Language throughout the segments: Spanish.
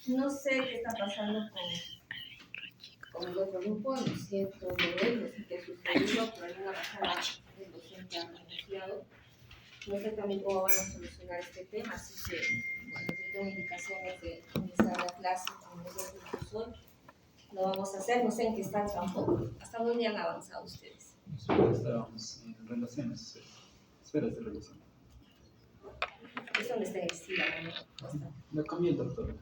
No sé qué está pasando con el otro grupo, lo siento de él, no sé qué sucedió, pero alguna razón el docente ha renunciado. No sé también cómo van a solucionar este tema, así que bueno, yo tengo indicaciones de iniciar la clase con el otro profesor. Lo vamos a hacer, no sé en qué están tampoco. ¿Hasta dónde han avanzado ustedes? Estábamos en relaciones, esferas de relación. Eso no está en el estilo, ¿no? Lo cambió el doctor.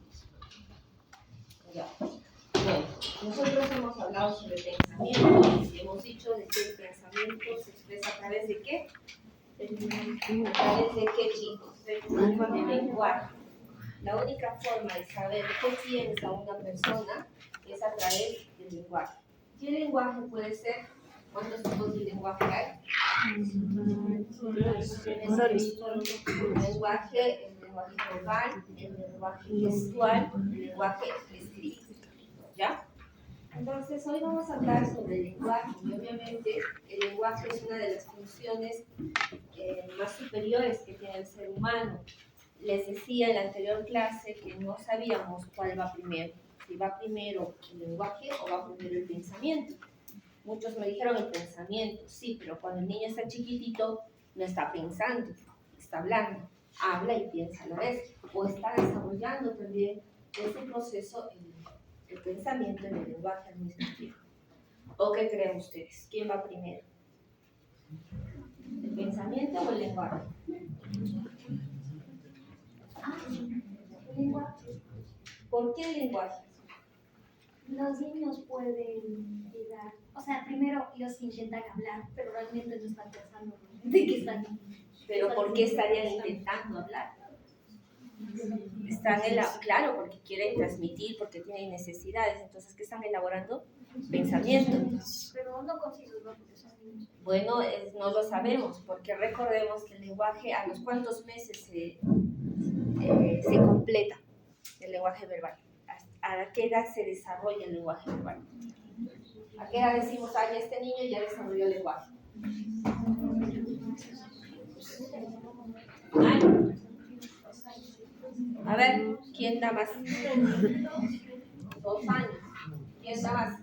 Ya. Bueno, nosotros hemos hablado sobre pensamiento y hemos dicho de que el pensamiento se expresa a través de qué. ¿A través de qué, chicos? Del lenguaje. La única forma de saber qué piensa una persona es a través del lenguaje. ¿Qué lenguaje puede ser? ¿Cuántos tipos de lenguaje hay? El lenguaje verbal, el lenguaje gestual, el lenguaje escrito. ¿Ya? Entonces, hoy vamos a hablar sobre el lenguaje y obviamente el lenguaje es una de las funciones más superiores que tiene el ser humano. Les decía en la anterior clase que no sabíamos cuál va primero, si va primero el lenguaje o va primero el pensamiento. Muchos me dijeron el pensamiento, sí, pero cuando el niño está chiquitito no está pensando, está hablando, habla y piensa a la vez, o está desarrollando también ese proceso el pensamiento y el lenguaje al mismo tiempo. ¿O qué creen ustedes? ¿Quién va primero? ¿El pensamiento o el lenguaje? El lenguaje. ¿Por qué el lenguaje? Los niños pueden llegar, o sea, primero ellos intentan hablar, pero realmente no están pensando de qué están. ¿Pero por qué estarían intentando hablar? Están claro, porque quieren transmitir, porque tienen necesidades. Entonces, ¿qué están elaborando? Pensamientos. Pero no concisos, ¿no? Porque son niños. Bueno, no lo sabemos, porque recordemos que el lenguaje a los cuántos meses se completa el lenguaje verbal. ¿A qué edad se desarrolla el lenguaje verbal? ¿A qué edad decimos, ay, este niño ya desarrolló el lenguaje? ¿Ay? A ver, ¿quién da más? 2 años. ¿Quién da más?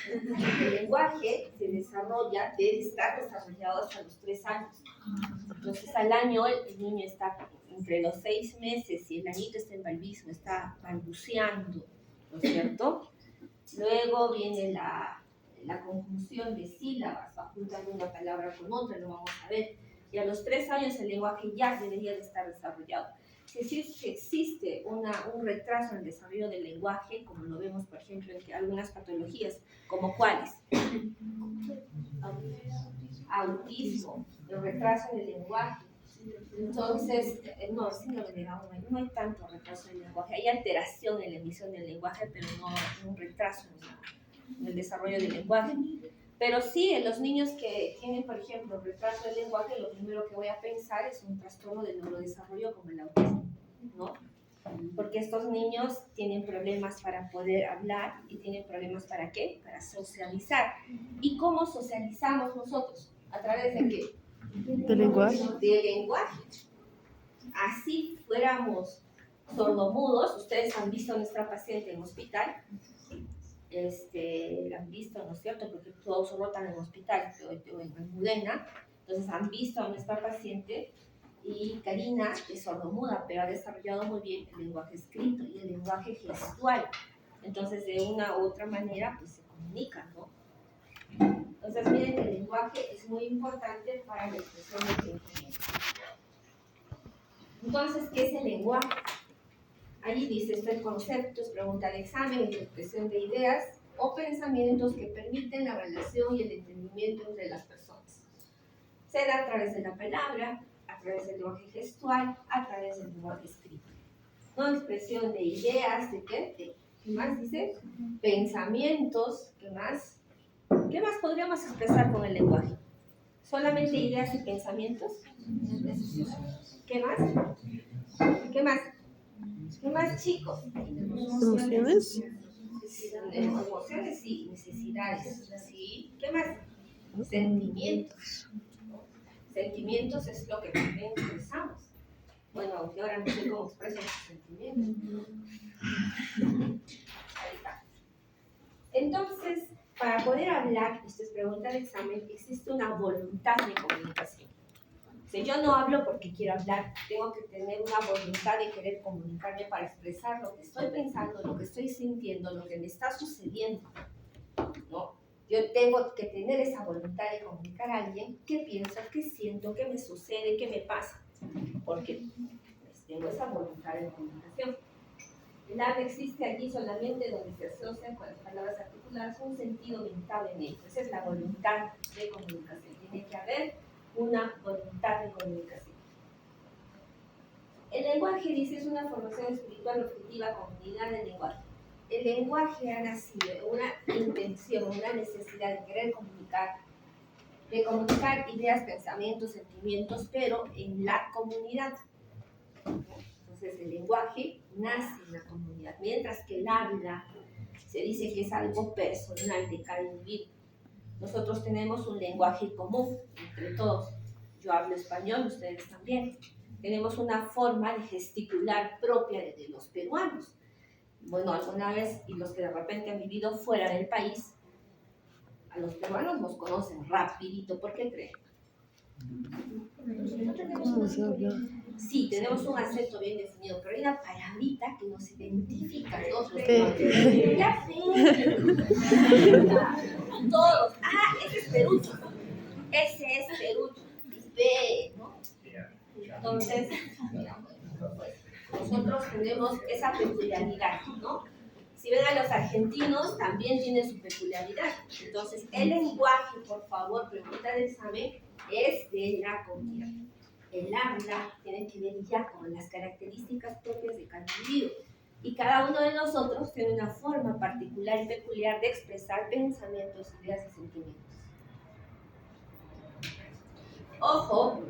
El lenguaje se desarrolla, debe estar desarrollado hasta los 3 años. Entonces, al año el niño está entre los 6 meses y el añito está en balbucio, está balbuceando, ¿no es cierto? Luego viene la conjunción de sílabas, va juntando una palabra con otra, lo vamos a ver. Y a los 3 años el lenguaje ya debería de estar desarrollado. Si existe un retraso en el desarrollo del lenguaje, como lo vemos, por ejemplo, en algunas patologías, como cuáles. Autismo, el retraso en el lenguaje. Entonces, no, síndrome de Down, no hay tanto retraso en el lenguaje, hay alteración en la emisión del lenguaje, pero no un retraso en el desarrollo del lenguaje. Pero sí, en los niños que tienen, por ejemplo, retraso del lenguaje, lo primero que voy a pensar es un trastorno del neurodesarrollo como el autismo, ¿no? Porque estos niños tienen problemas para poder hablar y tienen problemas ¿para qué? Para socializar. ¿Y cómo socializamos nosotros? ¿A través de qué? ¿Del lenguaje? Del lenguaje. Así fuéramos sordomudos, ustedes han visto a nuestra paciente en hospital, la han visto, ¿no es cierto? Porque todos rotan en hospital, o en Almudena, entonces han visto a nuestra paciente y Karina es sordomuda, pero ha desarrollado muy bien el lenguaje escrito y el lenguaje gestual. Entonces, de una u otra manera, pues se comunican, ¿no? Entonces, miren que el lenguaje es muy importante para la expresión del pensamiento. Entonces, ¿qué es el lenguaje? Allí dice, este concepto es pregunta de examen, interpretación de ideas o pensamientos que permiten la relación y el entendimiento entre las personas. Se da a través de la palabra, a través del lenguaje gestual, a través del lenguaje escrito. No expresión de ideas, ¿de qué? ¿Qué más dice? Pensamientos, ¿qué más? ¿Qué más podríamos expresar con el lenguaje? ¿Solamente ideas y pensamientos? ¿Qué más? ¿Qué más? ¿Qué más, chicos? ¿Emociones? Emociones, sí. Necesidades, sí. ¿Qué más? Sentimientos. Sentimientos es lo que también expresamos. Bueno, aunque ahora no sé cómo expreso los sentimientos. Ahí está. Entonces, para poder hablar, esto es pregunta de examen, existe una voluntad de comunicación. Si yo no hablo porque quiero hablar, tengo que tener una voluntad de querer comunicarme para expresar lo que estoy pensando, lo que estoy sintiendo, lo que me está sucediendo, ¿no? Yo tengo que tener esa voluntad de comunicar a alguien qué pienso, qué siento, qué me sucede, qué me pasa, porque pues, tengo esa voluntad de comunicación. El habla existe allí solamente donde se asocian con las palabras articuladas un sentido mental en ello. Esa es la voluntad de comunicación. Tiene que haber una voluntad de comunicación. El lenguaje, dice, es una formación espiritual objetiva, comunidad del lenguaje. El lenguaje ha nacido de una intención, una necesidad de querer comunicar, de comunicar ideas, pensamientos, sentimientos, pero en la comunidad. Entonces el lenguaje nace en la comunidad, mientras que el habla se dice que es algo personal de cada individuo. Nosotros tenemos un lenguaje común entre todos. Yo hablo español, ustedes también. Tenemos una forma de gesticular propia de los peruanos. Bueno, alguna vez, y los que de repente han vivido fuera del país, a los peruanos nos conocen rapidito. ¿Por qué creen? ¿Cómo se habla? Sí, tenemos un acento bien definido, pero hay una palabrita que nos identifica a todos los Fe. peruanos. La fe. Todos. Ah, ese es perucho. Ese es perucho. Ve, ¿no? Entonces, nosotros tenemos esa peculiaridad, ¿no? Si ven a los argentinos, también tienen su peculiaridad. Entonces, el lenguaje, por favor, pregunta del examen, es de la comunidad. El habla tiene que ver ya con las características propias de cada individuo. Y cada uno de nosotros tiene una forma particular y peculiar de expresar pensamientos, ideas y sentimientos. Ojo,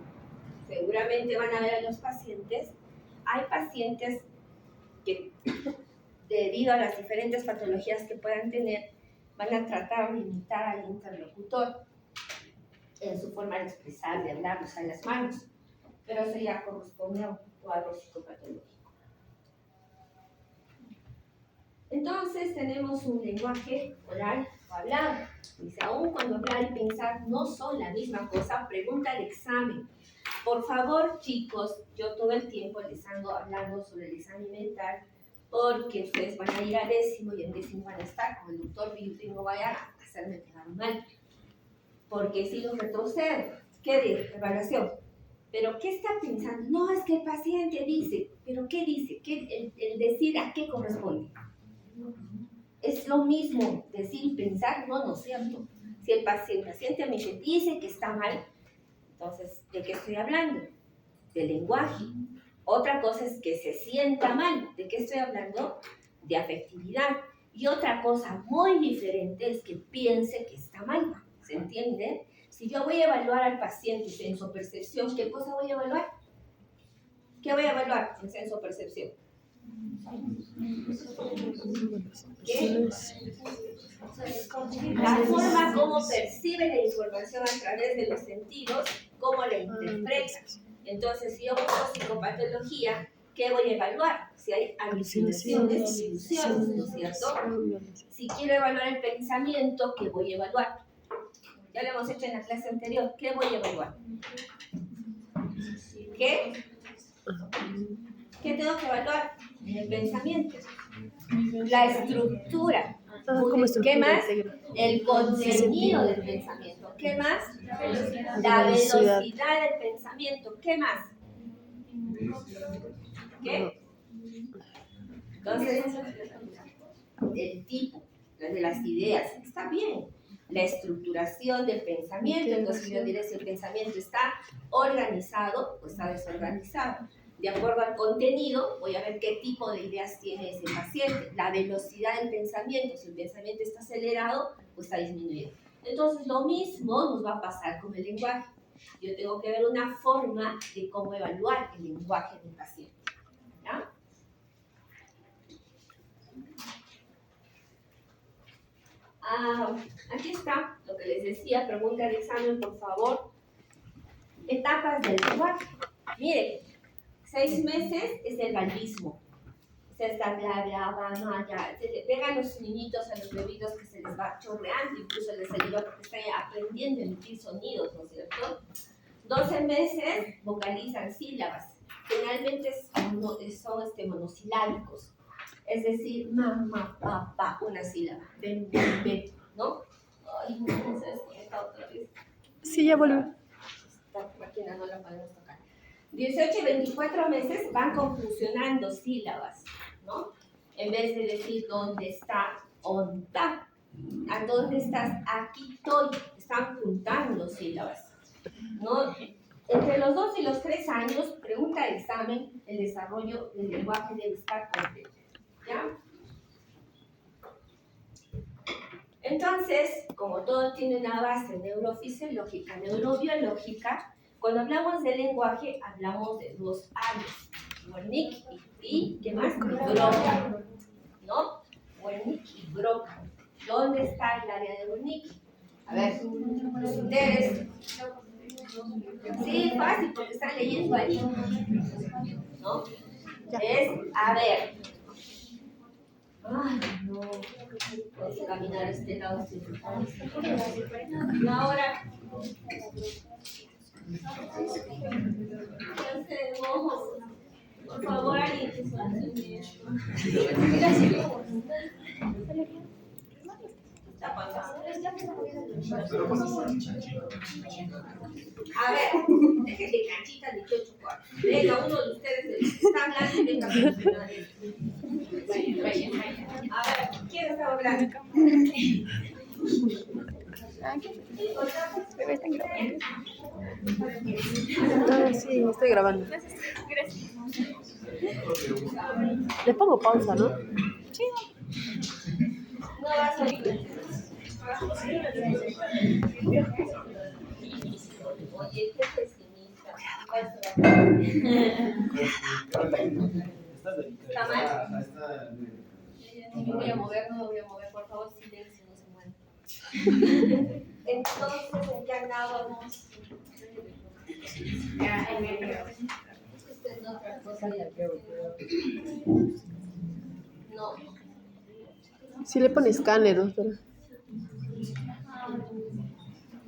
seguramente van a ver a los pacientes. Hay pacientes que, debido a las diferentes patologías que puedan tener, van a tratar de imitar al interlocutor en su forma de expresar, de hablar, usar las manos. Pero eso ya corresponde a un cuadro psicopatológico. Entonces tenemos un lenguaje oral o hablado. Dice, aún cuando hablar y pensar no son la misma cosa, pregunta el examen. Por favor, chicos, yo todo el tiempo les ando hablando sobre el examen mental porque ustedes van a ir a décimo y en décimo van a estar con el doctor Billy y no vaya a hacerme quedar mal. Porque si los retrocedo, ¿qué de evaluación? ¿Pero qué está pensando? No, es que el paciente dice. ¿Pero qué dice? El decir a qué corresponde. Es lo mismo decir y pensar, no es cierto. Si el paciente me dice que está mal, entonces, ¿de qué estoy hablando? De lenguaje. Otra cosa es que se sienta mal. ¿De qué estoy hablando? De afectividad. Y otra cosa muy diferente es que piense que está mal. ¿Se entiende? Si yo voy a evaluar al paciente sensopercepción, ¿qué cosa voy a evaluar? ¿Qué voy a evaluar en sensopercepción? ¿Qué? La forma como percibe la información a través de los sentidos, cómo la interpreta. Entonces, si yo busco psicopatología, ¿qué voy a evaluar? Si hay alucinaciones, ilusiones, ¿no es cierto? Si quiero evaluar el pensamiento, ¿qué voy a evaluar? Ya lo hemos hecho en la clase anterior. ¿Qué voy a evaluar? ¿Qué? ¿Qué tengo que evaluar? El pensamiento. La estructura. ¿Qué más? El contenido del pensamiento. ¿Qué más? La velocidad del pensamiento. ¿Qué más? ¿Qué? Entonces, el tipo de las ideas. Está bien. La estructuración del pensamiento. Entonces yo diré si el pensamiento está organizado o está desorganizado. De acuerdo al contenido, voy a ver qué tipo de ideas tiene ese paciente. La velocidad del pensamiento, si el pensamiento está acelerado o está disminuido. Entonces, lo mismo nos va a pasar con el lenguaje. Yo tengo que ver una forma de cómo evaluar el lenguaje del paciente. ¿Ya? Aquí está lo que les decía. Pregunta de examen, por favor. etapas del lenguaje. Miren, 6 meses es el baldismo. Se está bla, mamá, ya. Se le pegan a los niñitos, a los bebitos que se les va chorreando, incluso el saliva porque están aprendiendo a emitir sonidos, ¿no es cierto? 12 meses vocalizan sílabas. Generalmente son monosilábicos. Es decir, mamá, papá, una sílaba. Ven, ven, ven, ¿no? Ay, no se desconecta otra vez. Sí, ya volvió. Esta máquina no la podemos tocar. 18 y 24 meses van confusionando sílabas, ¿no? En vez de decir dónde está, onta, a dónde estás, aquí estoy, están juntando sílabas, ¿no? Entre los 2 y los 3 años, pregunta el examen, el desarrollo del lenguaje debe estar completo, ¿ya? Entonces, como todo tiene una base neurofisiológica, neurobiológica, cuando hablamos de lenguaje, hablamos de 2 áreas, Wernicke y ¿qué más? Broca, ¿no? Wernicke y Broca. ¿Dónde está el área de Wernicke? A ver, ustedes. Sí, fácil, porque están leyendo ahí, ¿no? Es, a ver. Ay, no. Puedo caminar a este lado. Y ahora. Por favor, alguien que solucione esto. Está pasando. A ver, déjenme canchita de 18 cuartos. Venga, uno de ustedes está hablando y venga a solucionar esto. A ver, ¿quién está hablando? Ah, sí, estoy grabando. Le pongo pausa, ¿no? No vas a oír. Oye, qué pesimista. ¿Está mal? No me voy a mover, no me voy a mover. Por favor, silencio, no se muevan. Entonces, ¿en qué andábamos? Esta es otra cosa. No. Sí le pone escáner, ¿no? Pero...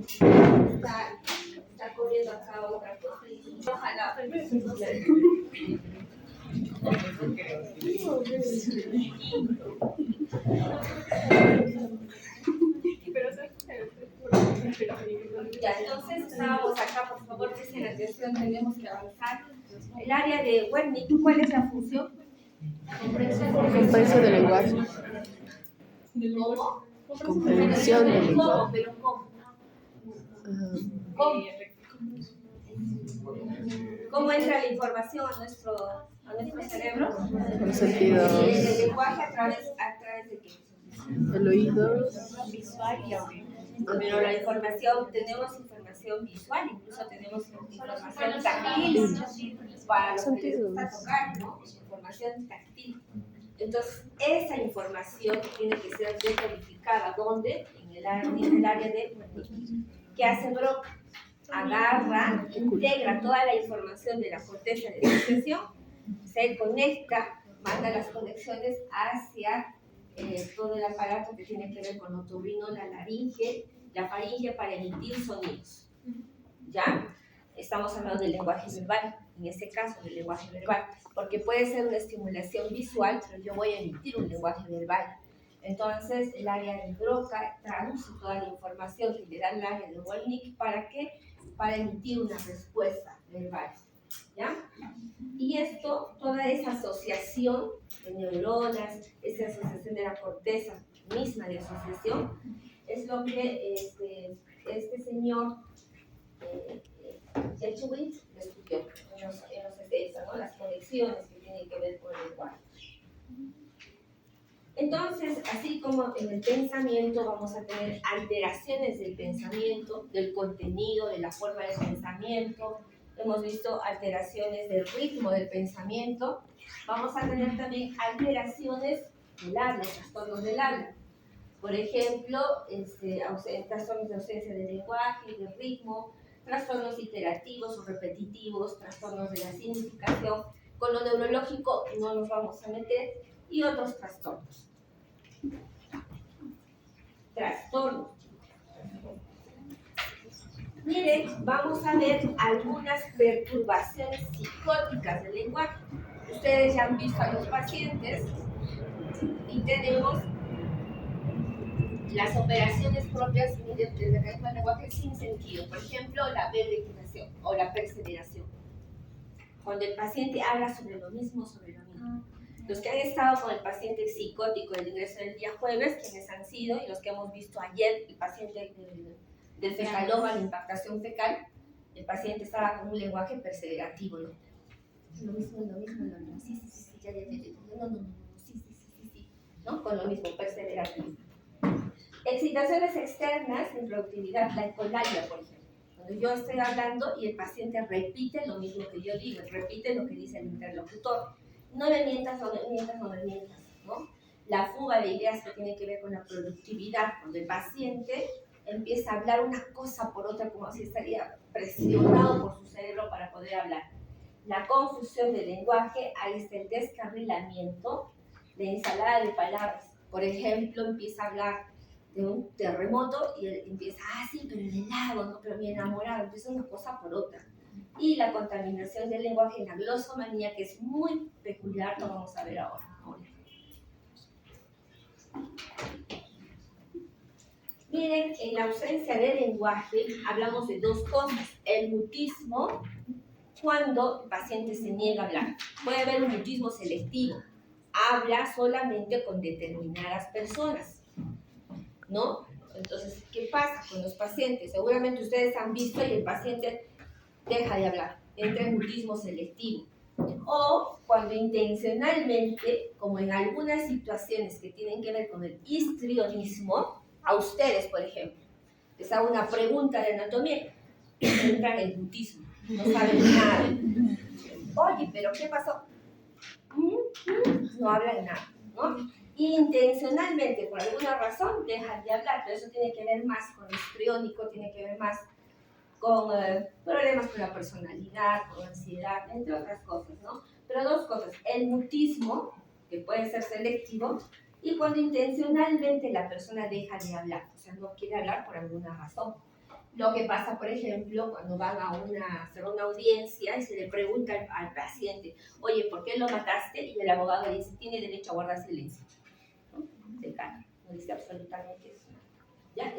Está corriendo acá otra cosa. Ojalá. Ya, entonces estábamos acá, por favor, presten atención, tenemos que avanzar. El área de Wernicke, ¿cuál es la función? Comprensión del lenguaje. ¿Cómo? Comprensión del lenguaje. ¿Pero cómo? Ah, ¿Cómo entra la información a nuestro cerebro? los sentidos, El lenguaje a través de qué? el oído. Visual y audiovisual. Pero la información, tenemos información visual, incluso tenemos información táctil para los que les gusta tocar, ¿no? Información táctil. Entonces, esa información tiene que ser decodificada. ¿Dónde? En el área de ¿qué hace Broca? Agarra, integra toda la información de la corteza de asociación, se conecta, manda las conexiones hacia todo el aparato que tiene que ver con el otorrino, la faringe para emitir sonidos. ¿Ya? Estamos hablando del lenguaje verbal, en este caso del lenguaje verbal, porque puede ser una estimulación visual, pero yo voy a emitir un lenguaje verbal. Entonces, el área de Broca traduce toda la información que le da el área de Wernicke ¿para qué? Para emitir una respuesta verbal. ¿Ya? Y esto, toda esa asociación de neuronas, esa asociación de la corteza misma de asociación, es lo que este señor Dershowitz estudió en los 60, ¿no? Las conexiones que tienen que ver con el lenguaje. Entonces, así como en el pensamiento vamos a tener alteraciones del pensamiento, del contenido, de la forma de pensamiento, hemos visto alteraciones del ritmo del pensamiento, vamos a tener también alteraciones del habla, trastornos del habla. Por ejemplo, trastornos de ausencia de lenguaje, de ritmo, trastornos iterativos o repetitivos, trastornos de la significación. Con lo neurológico no nos vamos a meter, y otros trastornos. Trastornos. Miren, vamos a ver algunas perturbaciones psicóticas del lenguaje. Ustedes ya han visto a los pacientes y tenemos las operaciones propias del lenguaje sin sentido. Por ejemplo, la verificación o la perseveración. Cuando el paciente habla sobre lo mismo. Los que han estado con el paciente psicótico del ingreso del día jueves, quienes han sido, y los que hemos visto ayer, el paciente del fecaloma, la impactación fecal, el paciente estaba con un lenguaje perseverativo, ¿no? Lo mismo, sí, ya, no, sí, ¿no? Con lo mismo, perseverativo. Excitaciones externas, improductividad, la ecolalia, por ejemplo. Cuando yo estoy hablando y el paciente repite lo mismo que yo digo, repite lo que dice el interlocutor. No me mientas, ¿no? La fuga de ideas que tiene que ver con la productividad, cuando el paciente empieza a hablar una cosa por otra, como si estaría presionado por su cerebro para poder hablar. La confusión del lenguaje, ahí está el descarrilamiento, la ensalada de palabras. Por ejemplo, empieza a hablar de un terremoto y él empieza, sí, pero el helado, no, pero mi enamorado, empieza una cosa por otra. Y la contaminación del lenguaje en la glosomanía, que es muy peculiar, lo vamos a ver ahora. Miren, en la ausencia de lenguaje hablamos de dos cosas. El mutismo, cuando el paciente se niega a hablar. Puede haber un mutismo selectivo. Habla solamente con determinadas personas, ¿no? Entonces, ¿qué pasa con los pacientes? Seguramente ustedes han visto y el paciente deja de hablar, entra en mutismo selectivo. O cuando intencionalmente, como en algunas situaciones que tienen que ver con el histrionismo, a ustedes, por ejemplo, les hago una pregunta de anatomía, entran en mutismo, no saben nada. Oye, ¿pero qué pasó? No hablan nada, ¿no? Intencionalmente, por alguna razón, dejan de hablar, pero eso tiene que ver más con histriónico, tiene que ver más con problemas con la personalidad, con ansiedad, entre otras cosas, ¿no? Pero dos cosas, el mutismo, que puede ser selectivo, y cuando intencionalmente la persona deja de hablar, o sea, no quiere hablar por alguna razón. Lo que pasa, por ejemplo, cuando van a hacer una audiencia y se le pregunta al paciente, oye, ¿por qué lo mataste? Y el abogado le dice, tiene derecho a guardar silencio, ¿no? Se calla, no dice absolutamente eso. ¿Ya?